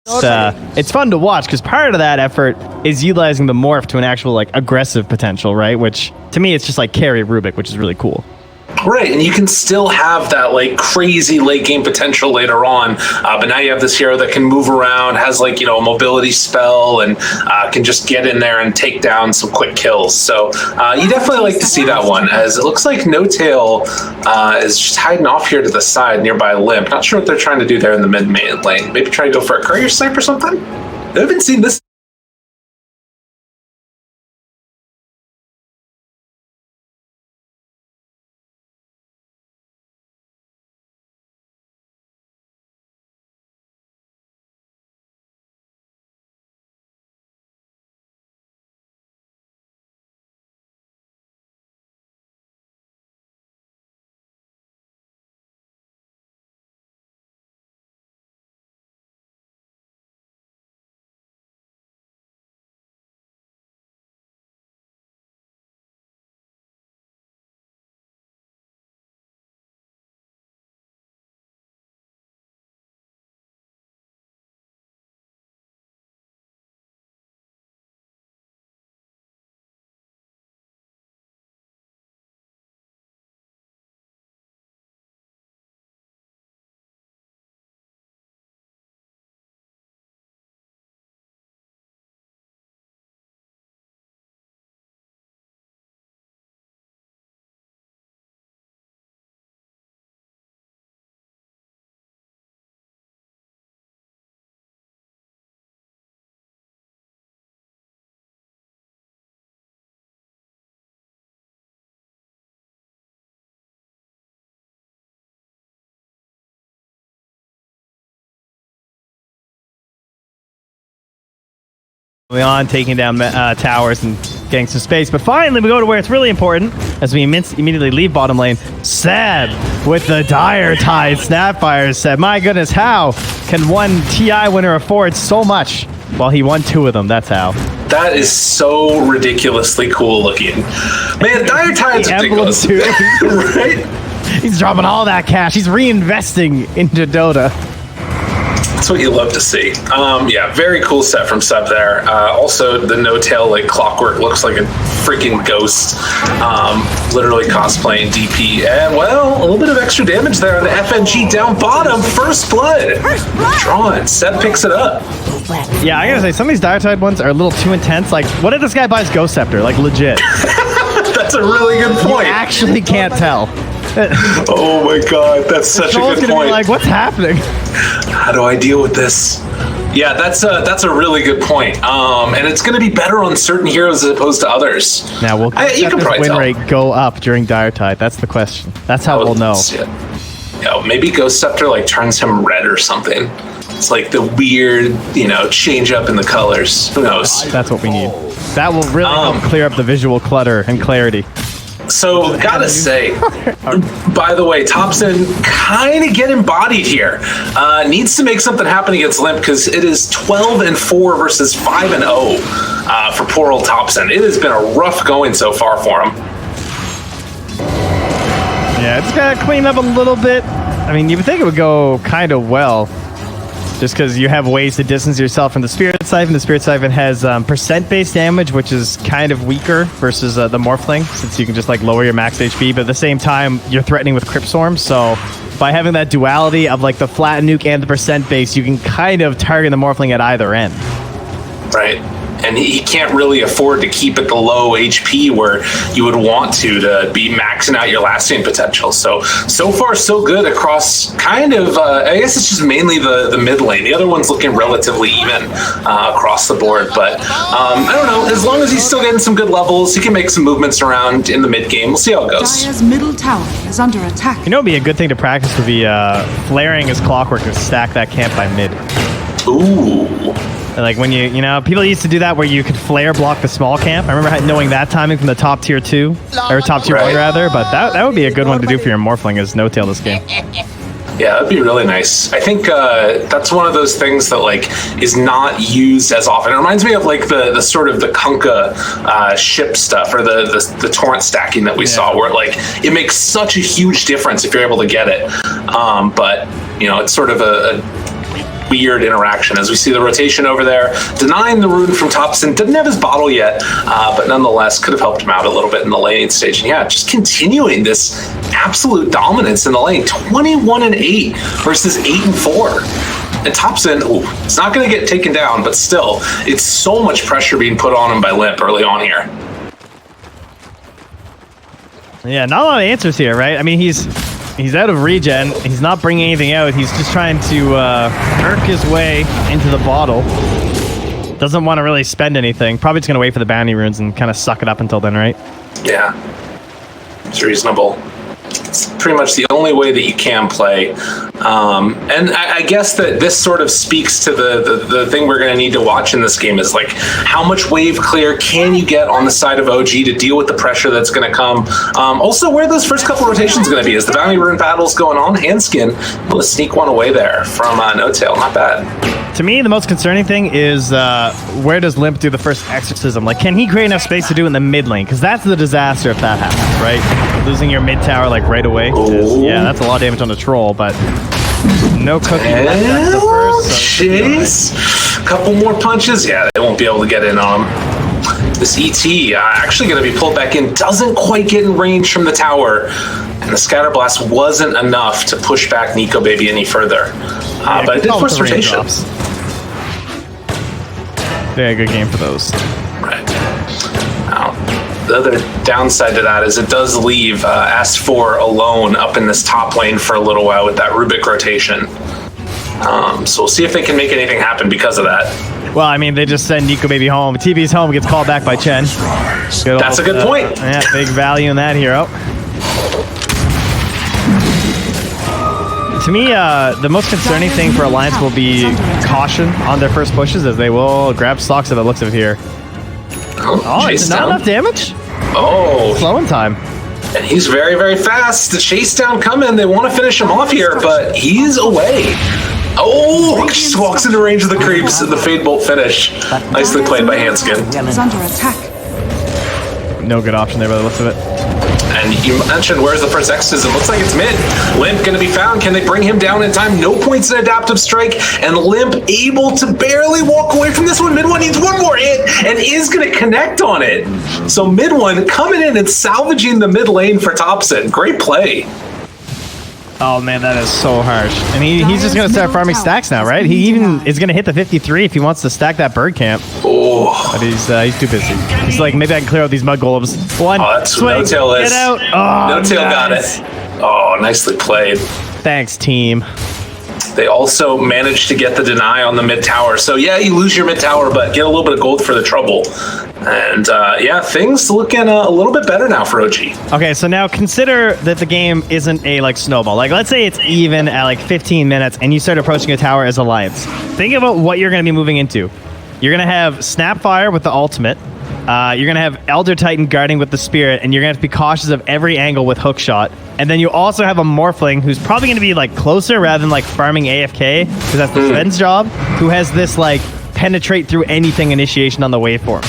It's fun to watch because part of that effort is utilizing the morph to an actual like aggressive potential, right? Which to me, it's just like carry Rubik, which is really cool. Right, and you can still have that like crazy late game potential later on, but now you have this hero that can move around, has like, you know, a mobility spell, and can just get in there and take down some quick kills. So you definitely like to see that one, as it looks like No Tail is just hiding off here to the side nearby Limp. Not sure what they're trying to do there in the mid lane. Maybe try to go for a courier snipe or something? I haven't seen this. On taking down towers and getting some space, but finally we go to where it's really important as we immediately leave bottom lane. Seb with the dire tide snapfire. Seb, my goodness, how can one TI winner afford so much? Well, he won 2 of them. That's how. That is so ridiculously cool looking, man. Dire tide's ridiculous. Right? He's dropping all that cash. He's reinvesting into Dota. That's what you love to see. Yeah, very cool set from Seb there. Also, the No Tail like clockwork looks like a freaking ghost. Literally cosplaying DP. And, well, a little bit of extra damage there on the FNG down bottom. First blood. Drawn. Seb picks it up. Yeah, I gotta say, some of these Dire Tide ones are a little too intense. Like, what if this guy buys Ghost Scepter? Like, legit. That's a really good point. You actually can't tell. Oh my god, that's such a good gonna point. Be like, what's happening? How do I deal with this? Yeah, that's a really good point. And it's going to be better on certain heroes as opposed to others. Now we'll you can this win tell. rate go up during Dire Tide. That's the question. That's how we'll know. Yeah, maybe Ghost Scepter like turns him red or something. It's like the weird, you know, change up in the colors. Who knows? That's what we need. That will really help clear up the visual clutter and clarity. So, gotta say, by the way, Thompson kind of getting bodied here. Needs to make something happen against Limp because it is 12-4 versus 5-0 for poor old Thompson. It has been a rough going so far for him. Yeah, it's got to clean up a little bit. I mean, you would think it would go kind of well. Just because you have ways to distance yourself from the Spirit Siphon. The Spirit Siphon has percent-based damage, which is kind of weaker versus the Morphling, since you can just like lower your max HP, but at the same time, you're threatening with Crypt Storm, so by having that duality of like the flat nuke and the percent base, you can kind of target the Morphling at either end. Right. And he can't really afford to keep at the low HP where you would want to be maxing out your last scene potential. So far, so good across kind of, I guess it's just mainly the mid lane. The other one's looking relatively even across the board. But I don't know, as long as he's still getting some good levels, he can make some movements around in the mid game. We'll see how it goes. Dire's middle tower is under attack. You know, it'd be a good thing to practice would be flaring his clockwork to stack that camp by mid. Ooh. Like when you know, people used to do that where you could flare block the small camp. I remember knowing that timing from the top tier 2, or top tier 1 rather, but that would be a good one to do for your Morphling as No Tail this game. Yeah, that'd be really nice. I think that's one of those things that like is not used as often. It reminds me of like the sort of the Kunkka ship stuff or the torrent stacking that we saw, where like it makes such a huge difference if you're able to get it. But you know, it's sort of a weird interaction as we see the rotation over there, denying the rune from Thompson. Didn't have his bottle yet, but nonetheless could have helped him out a little bit in the laning stage. And yeah, just continuing this absolute dominance in the lane, 21-8 versus 8-4. And Thompson, it's not going to get taken down, but still, it's so much pressure being put on him by Limp early on here. Yeah, not a lot of answers here, right? I mean, he's out of regen. He's not bringing anything out. He's just trying to work his way into the bottle. Doesn't want to really spend anything. Probably just going to wait for the bounty runes and kind of suck it up until then, right? Yeah, it's reasonable. It's pretty much the only way that you can play. And I guess that this sort of speaks to the thing we're going to need to watch in this game is like how much wave clear can you get on the side of OG to deal with the pressure that's going to come. Also, where those first couple rotations going to be as the bounty rune battle's going on. Handskin will sneak one away there from No Tail. Not bad. To me, the most concerning thing is where does Limp do the first exorcism? Like, can he create enough space to do it in the mid lane? Because that's the disaster if that happens, right? Losing your mid tower like right away. Yeah, that's a lot of damage on the troll, but no cookie. Jeez. Couple more punches. Yeah, they won't be able to get in on him. This ET actually going to be pulled back in. Doesn't quite get in range from the tower. And the Scatter Blast wasn't enough to push back Nico Baby any further. But it did force rotation. Very good game for those. Right. Now, the other downside to that is it does leave S4 alone up in this top lane for a little while with that Rubik rotation. So we'll see if they can make anything happen because of that. Well, I mean, they just send Nico Baby home. TB's home, gets called back by Chen. That's a good point. Yeah, big value in that hero. To me, the most concerning thing for Alliance will be caution on their first pushes, as they will grab stocks at the looks of it here. Oh, it's not enough damage? Oh. Slow in time. And he's very, very fast. The chase down coming. They want to finish him off here, but he's away. Oh, just walks into range of the creeps and the Fade Bolt finish. Nicely played by Handskin. Is under attack. No good option there by the looks of it. And you mentioned where's the first exorcism? Looks like it's mid. Limp going to be found. Can they bring him down in time? No points in adaptive strike. And Limp able to barely walk away from this one. Mid one needs one more hit and is going to connect on it. So mid one coming in and salvaging the mid lane for Thompson. Great play. Oh man, that is so harsh. And he's just going to start farming stacks now, right? He even is going to hit the 53 if he wants to stack that bird camp. Oh. But he's too busy. He's like, maybe I can clear out these mud golems. One, that's swing, No Tail is. get out. Oh, No Tail nice. got it. Oh, nicely played. Thanks, team. They also managed to get the deny on the mid tower. So yeah, you lose your mid tower, but get a little bit of gold for the trouble. And yeah, things looking a little bit better now for OG. Okay, so now consider that the game isn't a like snowball. Like, let's say it's even at like 15 minutes and you start approaching a tower as Alliance. Think about what you're going to be moving into. You're going to have Snapfire with the ultimate. You're going to have Elder Titan guarding with the Spirit, and you're going to have to be cautious of every angle with Hookshot. And then you also have a Morphling who's probably going to be like closer rather than like farming AFK, because that's the Sven's job, who has this like penetrate through anything initiation on the waveform.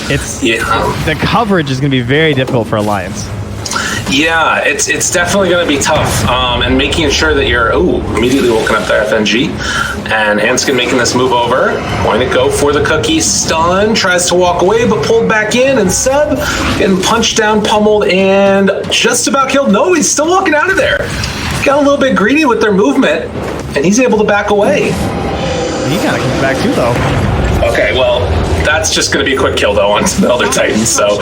It's the coverage is going to be very difficult for Alliance. Yeah, it's definitely going to be tough, and making sure that you're immediately woken up there, FNG, and Hanskin making this move over, going to go for the cookie, stun, tries to walk away, but pulled back in, and Seb getting punched down, pummeled, and just about killed. No, he's still walking out of there. Got a little bit greedy with their movement, and he's able to back away. He kind of comes back too, though. Okay, well, that's just going to be a quick kill, though, on the Elder Titans. So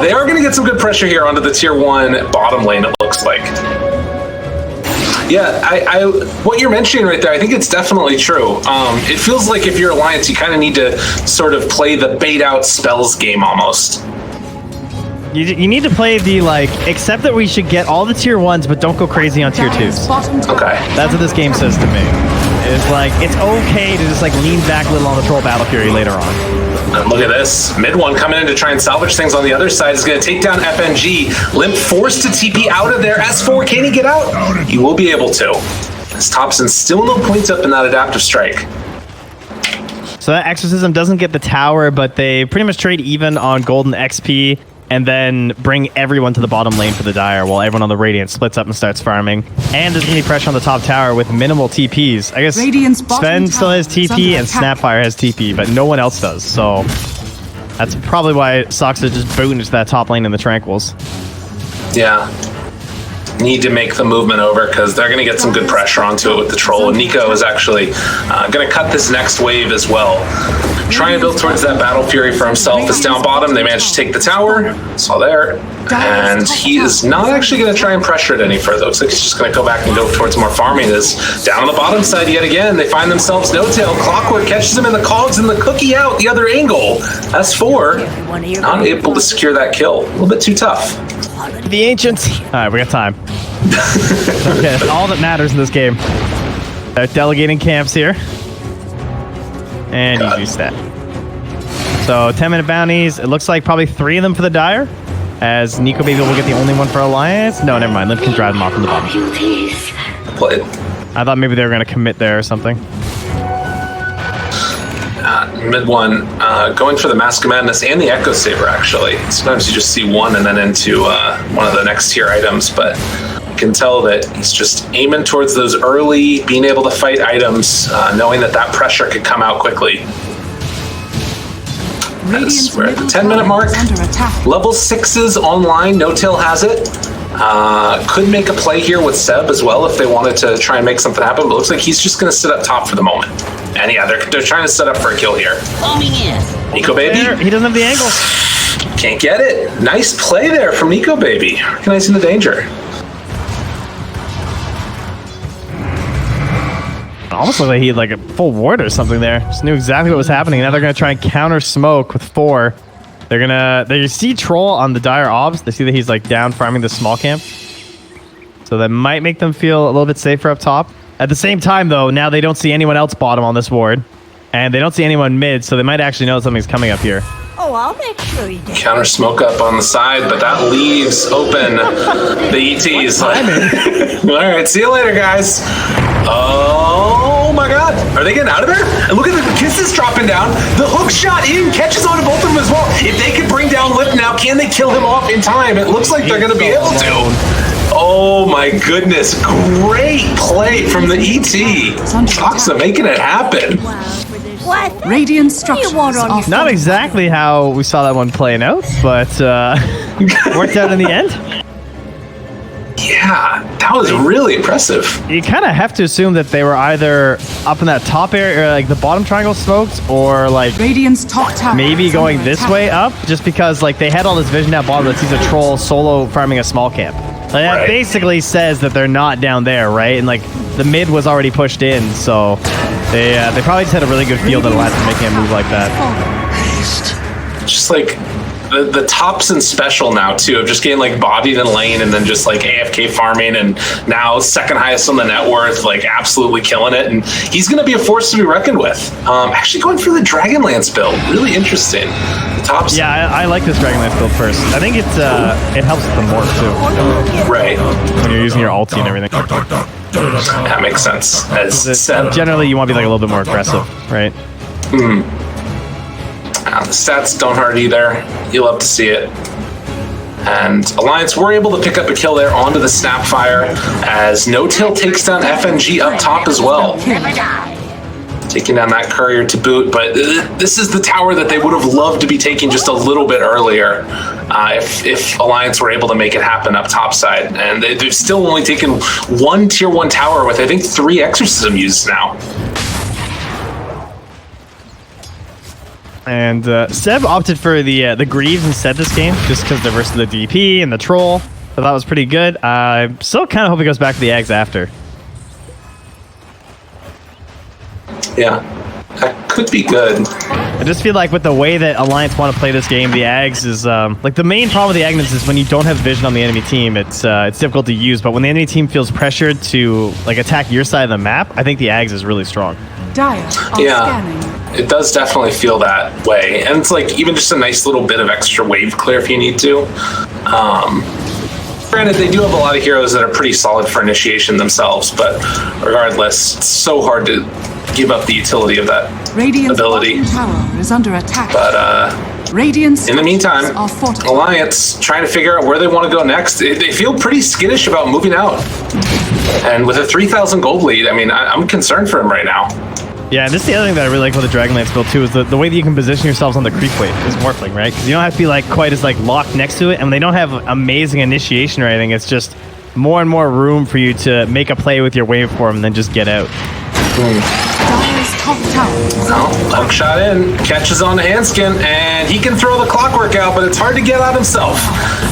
they are going to get some good pressure here onto the Tier 1 bottom lane, it looks like. Yeah, I what you're mentioning right there, I think it's definitely true. It feels like if you're Alliance, you kind of need to sort of play the bait-out spells game almost. You need to play the, like, accept that we should get all the Tier 1s, but don't go crazy on Tier 2s. Okay. That's what this game says to me. It's like, it's okay to just, like, lean back a little on the Troll Battle Fury later on. And look at this. Mid one coming in to try and salvage things on the other side is going to take down FNG. Limp forced to TP out of there. S4, can he get out? He will be able to. As Thompson still no points up in that adaptive strike. So that Exorcism doesn't get the tower, but they pretty much trade even on golden XP. and then bring everyone to the bottom lane for the Dire while everyone on the Radiant splits up and starts farming. And there's going to be pressure on the top tower with minimal TPs. I guess Radiant's bottom Sven still tower has is TP under and attack. Snapfire has TP, but no one else does. So that's probably why Sox are just booting into that top lane in the Tranquils. Yeah. Need to make the movement over because they're going to get some good pressure onto it with the troll. And Nico is actually going to cut this next wave as well. Trying to build towards that Battle Fury for himself. Is down bottom. They managed to take the tower. Saw there. And he is not actually going to try and pressure it any further. Looks like he's just going to go back and go towards more farming. This down on the bottom side yet again. They find themselves no tail. Clockwork catches him in the cogs and the cookie out the other angle. S4 not able to secure that kill. A little bit too tough. The Ancients. All right, we got time. Okay, that's all that matters in this game. They're delegating camps here. And easy stat. So 10-minute bounties. It looks like probably 3 of them for the Dire. As Nico maybe will get the only one for Alliance. No, never mind. Limp can drive them off from the bottom. Played. I thought maybe they were going to commit there or something. Mid one, going for the Mask of Madness and the Echo Saber, actually. Sometimes you just see one and then into one of the next tier items, but you can tell that he's just aiming towards those early, being able to fight items, knowing that that pressure could come out quickly. As we're at the 10-minute mark. Under attack. Level 6s online, No Tail has it. Could make a play here with Seb as well if they wanted to try and make something happen, but it looks like he's just going to sit up top for the moment. And yeah, they're trying to set up for a kill here. Nico Baby. He doesn't have the angle. Can't get it. Nice play there from Nico Baby. Recognizing the danger. It almost looked like he had like a full ward or something there. Just knew exactly what was happening. Now they're going to try and counter smoke with 4. They see Troll on the Dire Obs. They see that he's like down farming the small camp. So that might make them feel a little bit safer up top. At the same time, though, now they don't see anyone else bottom on this ward. And they don't see anyone mid, so they might actually know something's coming up here. Oh, I'll make sure you do. Counter smoke up on the side, but that leaves open the ETs. All right, see you later, guys. Oh my God, are they getting out of there? And look at the kisses dropping down. The hook shot in catches on to both of them as well. If they could bring down Lip now, can they kill him off in time? It looks like they're going to be able to. Oh my goodness, great play from the ET. Toxa making it happen. What? Radiant structures want on are Not exactly how we saw that one playing out, but worked out in the end. Yeah, that was really impressive. You kind of have to assume that they were either up in that top area, or like the bottom triangle smoked, or like Radiant's top tower. maybe is going under this attack. way up, just because like they had all this vision down bottom that sees a troll solo farming a small camp. Like, that Right. basically says that they're not down there, right? And like the mid was already pushed in, so they probably just had a really good feel that allowed them making a move like that. Just like the tops and special now too of just getting like bodied in lane and then just like AFK farming, and now second highest on the net worth, like absolutely killing it. And he's going to be a force to be reckoned with. Actually going for the Dragonlance build, really interesting. The tops, Yeah, I like this Dragonlance build first. I think it helps with the morph too right. when you're using your ulti and everything. That makes sense. As said, Generally, you want to be like a little bit more aggressive, right? the stats don't hurt either. You'll love to see it. And Alliance were able to pick up a kill there onto the Snapfire as No Tail takes down FNG up top as well. Taking down that courier to boot, but this is the tower that they would have loved to be taking just a little bit earlier if Alliance were able to make it happen up top side. And they've still only taken one tier 1 tower with, I think, 3 exorcism uses now. And Seb opted for the Greaves instead this game, just because they're versus the DP and the Troll. So that was pretty good. I still kind of hope he goes back to the Ags after. Yeah, that could be good. I just feel like with the way that Alliance want to play this game, the Ags is like the main problem with the Agnus is when you don't have vision on the enemy team, it's difficult to use. But when the enemy team feels pressured to like attack your side of the map, I think the Ags is really strong. Dire are Yeah. scanning. It does definitely feel that way. And it's like even just a nice little bit of extra wave clear if you need to. Granted, they do have a lot of heroes that are pretty solid for initiation themselves, but regardless, it's so hard to give up the utility of that Radiant's ability. bottom tower is under attack. But Radiant's In the meantime, are fortified. Alliance trying to figure out where they want to go next. They feel pretty skittish about moving out. And with a 3,000 gold lead, I mean, I'm concerned for him right now. Yeah, and this is the other thing that I really like about the Dragonlance build too, is the way that you can position yourselves on the creep wave is Morphling, right? Because you don't have to be like quite as like locked next to it, and they don't have amazing initiation or anything. It's just more and more room for you to make a play with your waveform and then just get out. Dire's top tower. No, hook shot in, catches on the handskin, and he can throw the clockwork out, but it's hard to get out himself,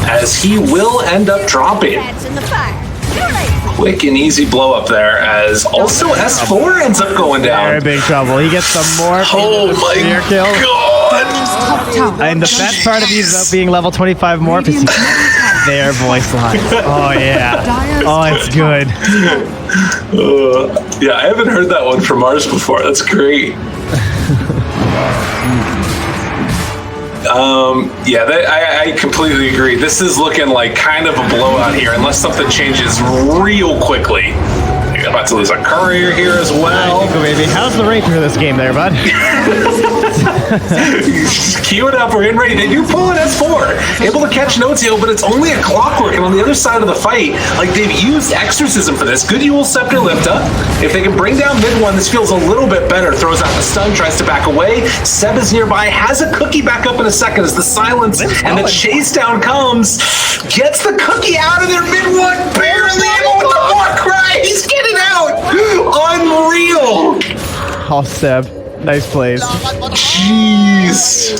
as he will end up dropping. That's in the fire. Too late. Quick and easy blow up there, as also S4 ends up going Very down. big trouble. He gets some more. Oh my spear kill. god! Dire's top tower. And the best part of these about being level 25 morph is their voice lines. Oh yeah. Oh, it's good. Yeah, I haven't heard that one from Mars before. That's great. Yeah, I completely agree. This is looking like kind of a blowout here, unless something changes real quickly. You're about to lose a courier here as well. Nico, baby. How's the rate for this game there, bud? Cue it up, we're getting ready. They do pull an S4, able to catch no-tail, but it's only a clockwork, and on the other side of the fight, like they've used exorcism for this. Good Yule Scepter lift up. If they can bring down mid one, this feels a little bit better. Throws out the stun, tries to back away. Seb is nearby, has a cookie back up in a second as the silence and the chase down comes. Gets the cookie out of there, mid one, barely able with the war cry. He's getting out. Unreal. Oh, Seb. Nice plays. Jeez.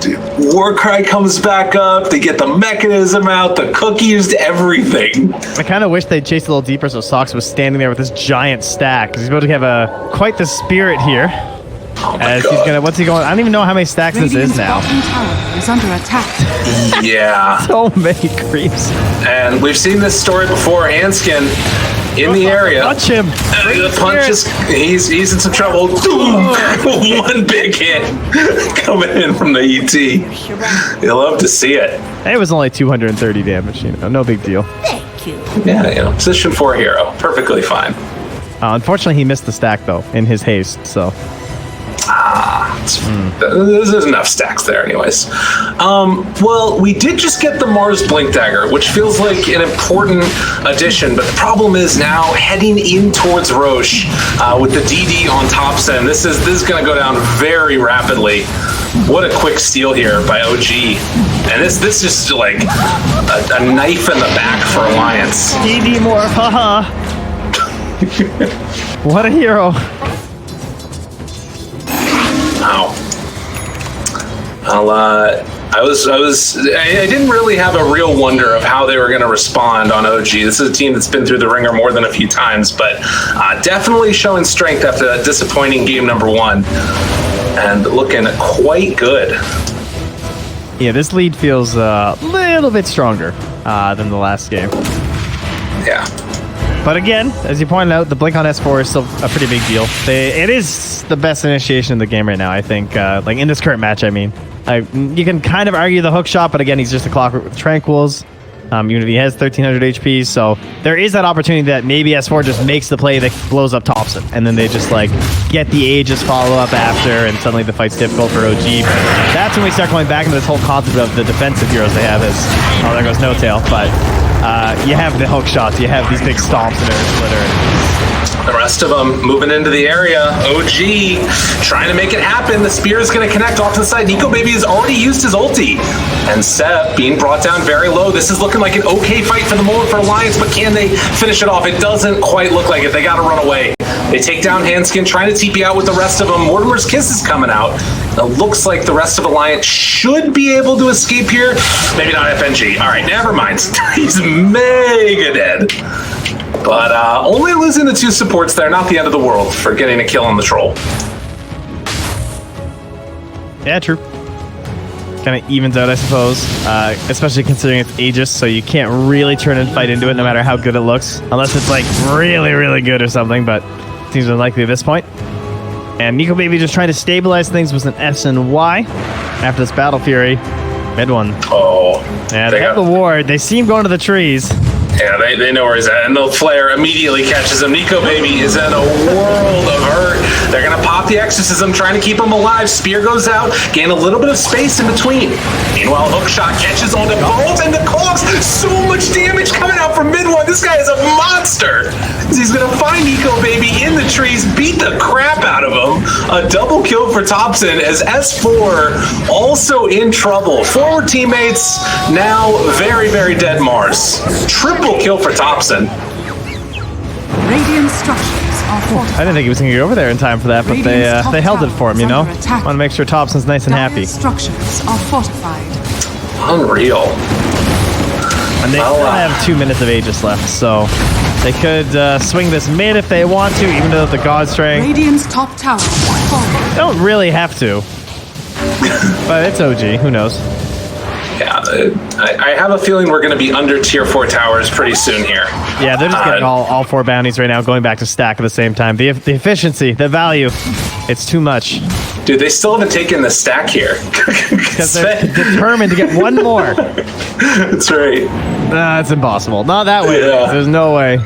Dude, Warcry comes back up. They get the mechanism out. The cookie used everything. I kind of wish they'd chased a little deeper so Sox was standing there with this giant stack, because he's about to have quite the spirit here. Oh my As God. he's gonna, what's he going? I don't even know how many stacks this Radiant's is now. bottom tower is under attack. Yeah. So many creeps. And we've seen this story before. Hanskin in the area. Punch him. The punch is, he's in some trouble. One big hit coming in from the ET. You'll love to see it. It was only 230 damage. No big deal. Thank you. Yeah, position 4 hero. Perfectly fine. Unfortunately, he missed the stack though in his haste. So There's enough stacks there anyways. Well, we did just get the Mars Blink Dagger, which feels like an important addition, but the problem is now heading in towards Roche with the DD on top send. This is going to go down very rapidly. What a quick steal here by OG. And this is like a knife in the back for Alliance. DD morph, haha. What a hero. Wow. I didn't really have a real wonder of how they were going to respond on OG. This is a team that's been through the ringer more than a few times, but definitely showing strength after that disappointing game number 1 and looking quite good. Yeah, this lead feels a little bit stronger than the last game. Yeah. But again, as you pointed out, the blink on S4 is still a pretty big deal. It is the best initiation in the game right now, I think. Like in this current match, I mean. You can kind of argue the hook shot, but again, he's just a clockwork with Tranquils. Even if he has 1300 HP, so there is that opportunity that maybe S4 just makes the play that blows up Thompson, and then they just like get the Aegis follow-up after, and suddenly the fight's difficult for OG. But that's when we start going back into this whole concept of the defensive heroes they have as, oh, there goes No-Tail, but you have the hook shots, you have these big stomps and Earth Splitter. The rest of them moving into the area. OG trying to make it happen. The spear is going to connect off to the side. Nico Baby has already used his ulti. And Seb being brought down very low. This is looking like an okay fight for the moment for Alliance, but can they finish it off? It doesn't quite look like it. They got to run away. They take down Hanskin, trying to TP out with the rest of them. Mortimer's Kiss is coming out. It looks like the rest of Alliance should be able to escape here. Maybe not FNG. All right, never mind. He's mega dead. But only losing the 2 supports there, not the end of the world for getting a kill on the troll. Yeah, true. Kind of evens out, I suppose. Especially considering it's Aegis, so you can't really turn and fight into it no matter how good it looks. Unless it's like really, really good or something, but it seems unlikely at this point. And Nico Baby just trying to stabilize things with an S and Y after this Battle Fury. Mid one. Oh. Yeah, they have the ward. They see him going to the trees. Yeah, they know where he's at. And the flare immediately catches him. Nico Baby is in a world of hurt. They're going to pop the exorcism, trying to keep him alive. Spear goes out, gain a little bit of space in between. Meanwhile, Hookshot catches on to Bolt and the Cogs. So much damage coming out from mid one. This guy is a monster. He's going to find Nico Baby in the trees, beat the crap out of him. A double kill for Thompson as S4 also in trouble. Forward teammates now very, very dead Mars. Triple kill for Thompson. Radiant structures are fortified. I didn't think he was going to get over there in time for that, but they held it for him, you know? Want to make sure Thompson's nice and happy. Dire's structures are fortified. Unreal. And they still have 2 minutes of Aegis left, so they could swing this mid if they want to, even though the God Strength. Radiant's top tower falling. They don't really have to. But it's OG, who knows? Yeah, I have a feeling we're going to be under tier 4 towers pretty soon here. Yeah, they're just getting all 4 bounties right now, going back to stack at the same time. The efficiency, the value, it's too much. Dude, they still haven't taken the stack here. Because they're determined to get one more. That's right. It's impossible. Not that way. Yeah. There's no way.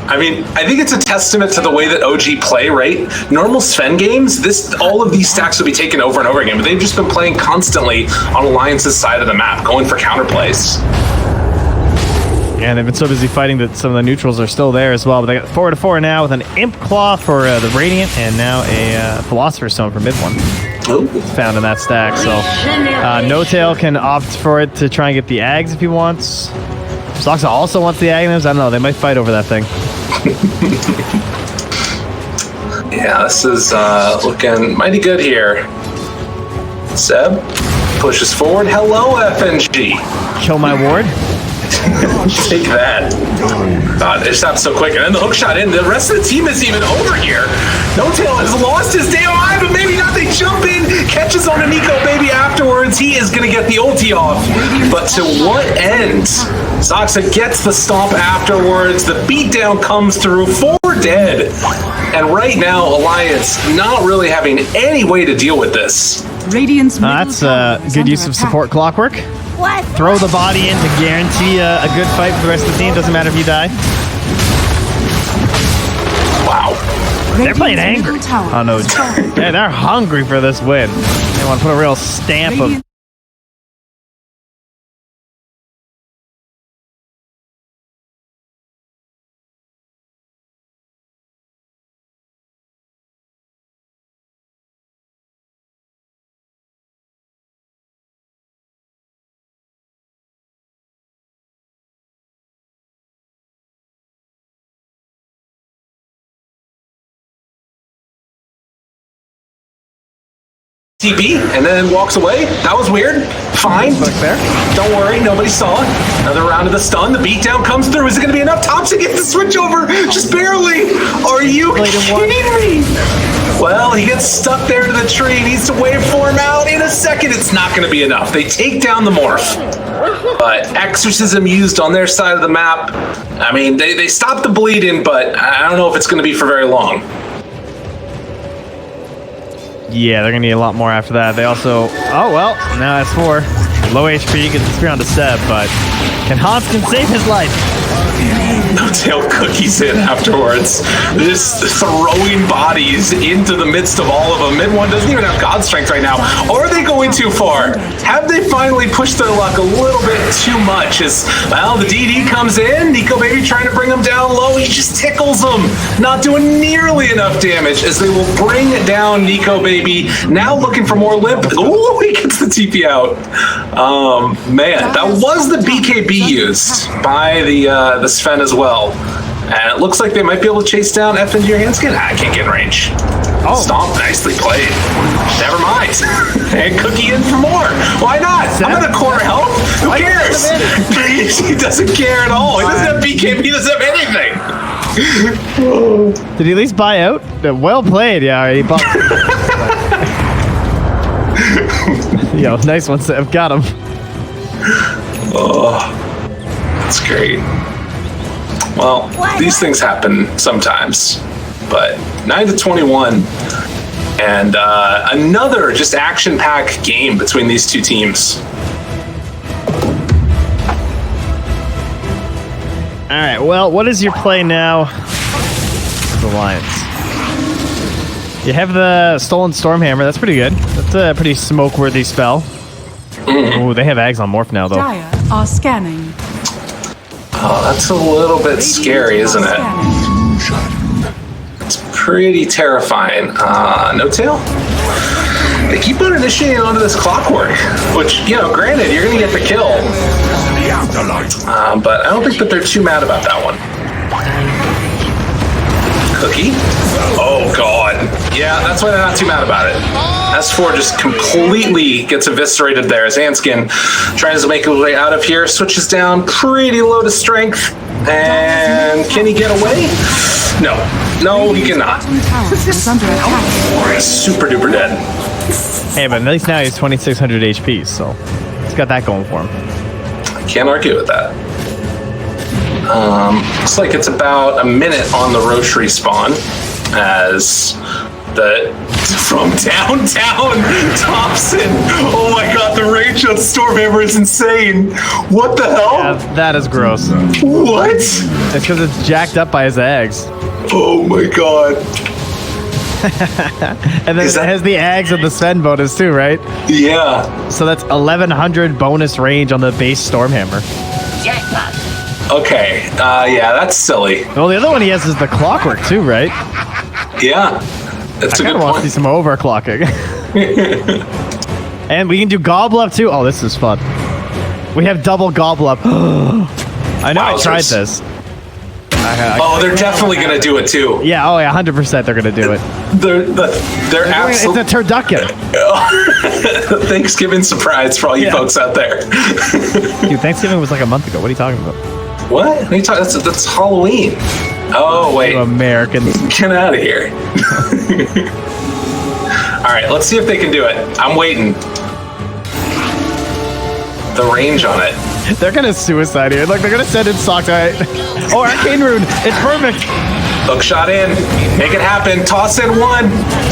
I mean, I think it's a testament to the way that OG play, right? Normal Sven games, all of these stacks will be taken over and over again, but they've just been playing constantly on Alliance's side of the map, going for counterplays. Yeah, and they've been so busy fighting that some of the neutrals are still there as well. But they got 4-4 now with an Imp Claw for the Radiant and now a Philosopher's Stone for mid one. Ooh. Found in that stack. So No Tail can opt for it to try and get the Ags if he wants. Soxa also wants the Agnus. I don't know. They might fight over that thing. Yeah, this is looking mighty good here. Seb pushes forward. Hello, FNG. Kill my ward. Take that. God, it stopped so quick. And then the hook shot in. The rest of the team is even over here. No Tail has lost his day alive, but maybe not. They jump in, catches on a Nico Baby afterwards. He is going to get the ulti off. But to what end? Soxa gets the stomp afterwards. The beatdown comes through. 4 dead. And right now, Alliance not really having any way to deal with this. Radiant's middle That's tower is good under use of attack. support clockwork. What? Throw the body in to guarantee a good fight for the rest of the team. Doesn't matter if you die. Wow. They're playing Radiant's angry. middle tower Oh no. is falling. Yeah, they're hungry for this win. They want to put a real stamp of Radiant TB and then walks away. That was weird. Fine. Click there. Don't worry, nobody saw it. Another round of the stun. The beatdown comes through. Is it going to be enough? Thompson gets the switch over. Just barely. Are you kidding me? Well, he gets stuck there to the tree. He needs to waveform out in a second. It's not going to be enough. They take down the morph. But exorcism used on their side of the map. I mean, they stop the bleeding, but I don't know if it's going to be for very long. Yeah, they're going to need a lot more after that. They also... Oh, well, now that's 4. Low HP, gets the spear on to Seb, but can Hanskin save his life? No Tail cookies in afterwards. They're just throwing bodies into the midst of all of them. Mid one doesn't even have God Strength right now. Are they going too far? Have they finally pushed their luck a little bit too much? Well, the DD comes in. Nico Baby trying to bring him down low. He just tickles them. Not doing nearly enough damage as they will bring down Nico Baby. Now looking for more limp. Ooh, he gets the TP out. Man, that was the BKB used by the Sven as well. And it looks like they might be able to chase down FNG or Hanskin. I can't get in range. Oh. Stomp, nicely played. Never mind. And Cookie in for more. Why not? I'm in the corner help. Who cares? He doesn't care at all. He doesn't have BKB. He doesn't have anything. Did he at least buy out? Well played, yeah. He bought... Yo, nice one, Seb. Got him. Oh, that's great. Well, these things happen sometimes, but 9-21, and another just action-packed game between these two teams. right, well, what is your play now? The Lions. You have the Stolen Stormhammer. That's pretty good. That's a pretty smoke-worthy spell. Ooh, they have Ags on Morph now, though. Dire are scanning. Oh, that's a little bit scary, isn't it? It's pretty terrifying. No tail? They keep on initiating onto this clockwork, which, you know, granted, you're going to get the kill. But I don't think that they're too mad about that one. Cookie? Oh, God. Yeah, that's why they're not too mad about it. S4 just completely gets eviscerated there as Anskin tries to make his way out of here, switches down pretty low to strength. And can he get away? No. No, he cannot. Tower is under attack. He's super duper dead. Hey, but at least now he's 2,600 HP, so he's got that going for him. Can't argue with that. Looks like it's about a minute on the Roche respawn as from downtown Thompson. Oh my god, the range on Stormhammer is insane. What the hell? Yeah, that is gross. What? It's because it's jacked up by his Ags. Oh my god. And then it has the Ags and the Sven bonus too, right? Yeah. So that's 1,100 bonus range on the base Stormhammer. Okay. Yeah, that's silly. Well, the other one he has is the Clockwork too, right? Yeah. That's a I good want to see point. some overclocking. And we can do Gobble Up too. Oh, this is fun. We have double Gobble Up. I know I tried Wowzers. this. Oh, they're definitely going to do it too. Yeah, oh yeah, 100% they're going to do it. They're It's absolutely a turducken. Thanksgiving surprise for all you folks out there. Dude, Thanksgiving was like a month ago. What are you talking about? What? What are you talking? That's Halloween. Oh wait, You Americans. get out of here. All right, let's see if they can do it. I'm waiting. The range on it. They're going to suicide here. Look, they're going to send in Sockeye. Oh, Arcane Rune. It's perfect. Hook shot in. Make it happen. Toss in one.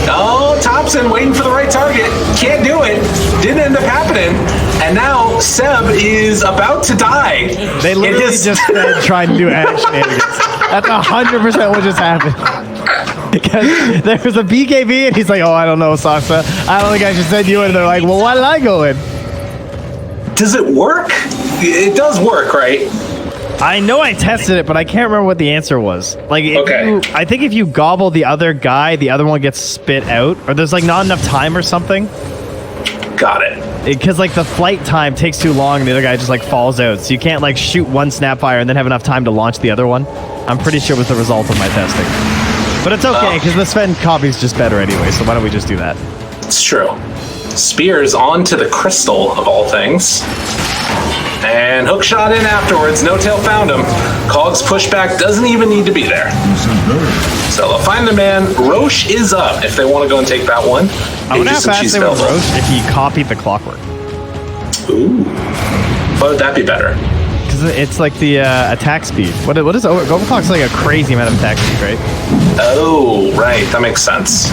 Oh, Thompson waiting for the right target. Can't do it. Didn't end up happening. And now Seb is about to die. They literally just tried to do shenanigans. That's 100% what just happened. Because there was a BKB and he's like, oh, I don't know, Sasa. I don't think I should send you in. And they're like, well, why did I go in? Does it work? It does work, right? I know I tested it, but I can't remember what the answer was. Like, I think if you gobble the other guy, the other one gets spit out, or there's like not enough time or something. Got it. Because like the flight time takes too long, and the other guy just like falls out. So you can't like shoot one Snapfire and then have enough time to launch the other one. I'm pretty sure it was the result of my testing. But it's okay, because the Sven copy's just better anyway, so why don't we just do that? It's true. Spears onto the crystal, of all things. And hook shot in afterwards. No tail found him. Cog's pushback doesn't even need to be there. So they'll find the man. Roche is up if they want to go and take that one. I wonder how Aegis and fast Cheese they would Bells up. roast if he copied the Clockwork. Ooh. Why would that be better? Because it's like the attack speed. What is Overclock's like a crazy amount of attack speed, right? Oh, right. That makes sense.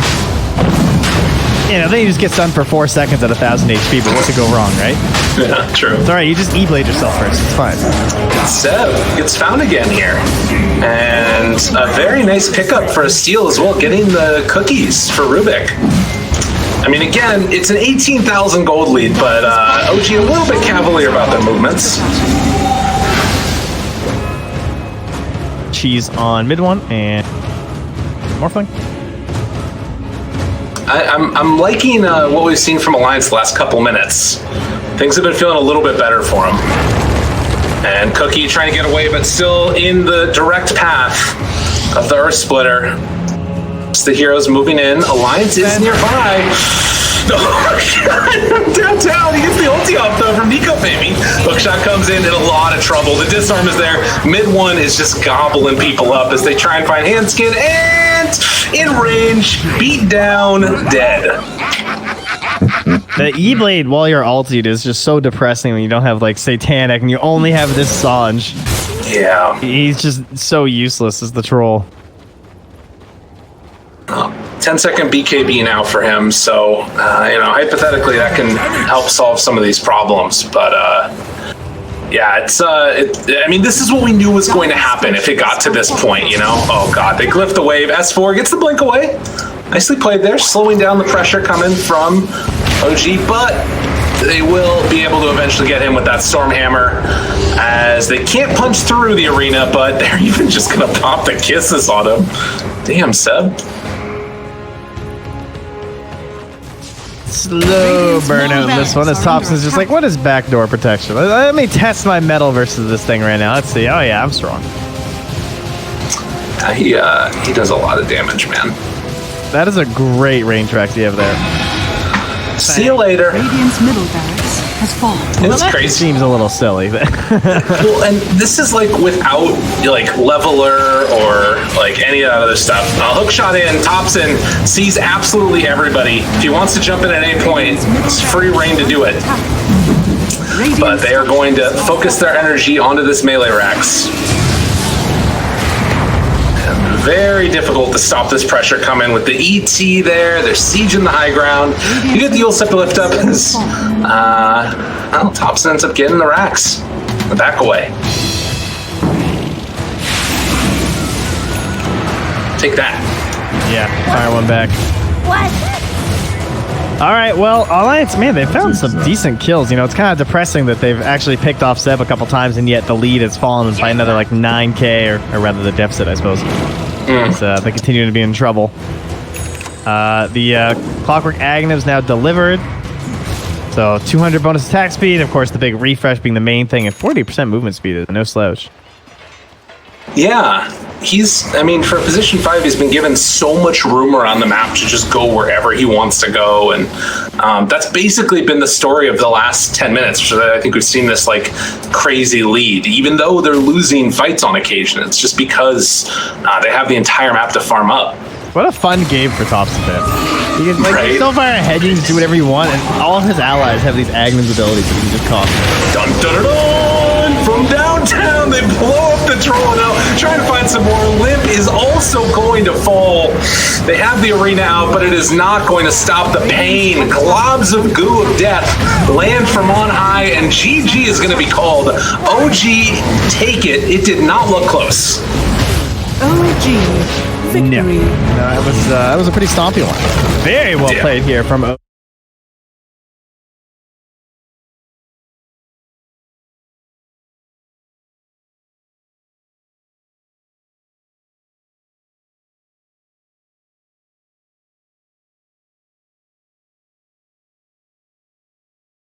You know, then you just get stunned for 4 seconds at 1,000 HP, but what could go wrong, right? Yeah, true. It's alright, you just E-blade yourself first, it's fine. Seb gets found again here. And a very nice pickup for a steal as well, getting the cookies for Rubik. I mean, again, it's an 18,000 gold lead, but OG a little bit cavalier about their movements. Cheese on mid one, and Morphling. I'm liking what we've seen from Alliance the last couple minutes. Things have been feeling a little bit better for him. And Cookie trying to get away, but still in the direct path of the Earth Splitter. It's the heroes moving in. Alliance is nearby. Oh, God. Downtown. He gets the ulti off, though, from Nico, baby. Hookshot comes in a lot of trouble. The disarm is there. Mid one is just gobbling people up as they try and find Handskin. And in range, beat down, dead. The E-blade while you're ulted is just so depressing when you don't have like Satanic and you only have this Sanj. Yeah. He's just so useless as the troll. 10-second BKB now for him, so hypothetically that can help solve some of these problems. But Yeah, I mean, this is what we knew was going to happen if it got to this point, you know? Oh, God, they glyph the wave. S4 gets the blink away. Nicely played there, slowing down the pressure coming from OG, but they will be able to eventually get him with that Storm Hammer, as they can't punch through the arena, but they're even just going to pop the kisses on him. Damn, Seb. Slow burnout in this one as Thompson's just like, what is backdoor protection? Let me test my metal versus this thing right now. Let's see. Oh, yeah, I'm strong. He does a lot of damage, man. That is a great range track you have there. See you later. Radiant's middle barracks has fallen. It's crazy. Seems a little silly. Well, and this is like without like leveler or like any of that other stuff. Hook shot in, Thompson sees absolutely everybody. If he wants to jump in at any point, it's free reign to do it. But they are going to focus their energy onto this melee Rax. Very difficult to stop this pressure coming with the ET there. They're sieging the high ground. You get the Ulstep lift up as well, Thompson ends up getting the racks. The back away. Take that. Yeah, fire one back. What? All right, well, Alliance, man, they found some decent kills. You know, it's kind of depressing that they've actually picked off Zeb a couple times, and yet the lead has fallen by another, like, 9K, or rather the deficit, I suppose. So they continue to be in trouble. The Clockwork Aghanim is now delivered. So 200 bonus attack speed, of course, the big refresh being the main thing, and 40% movement speed is no slouch. Yeah, I mean, for position 5, he's been given so much room around the map to just go wherever he wants to go. And that's basically been the story of the last 10 minutes. So I think we've seen this like crazy lead, even though they're losing fights on occasion. It's just because they have the entire map to farm up. What a fun game for Thompson there. You can like still fire ahead, you can do whatever you want, and all of his allies have these Aghanim's abilities that you can just call. Dun dun dun! From downtown, they blow up the drone now, trying to find some more. Limp is also going to fall. They have the arena out, but it is not going to stop the pain. Globs of goo of death land from on high, and GG is going to be called. OG, take it. It did not look close. OG. Victory. No, that was a pretty stompy one. Very well played here from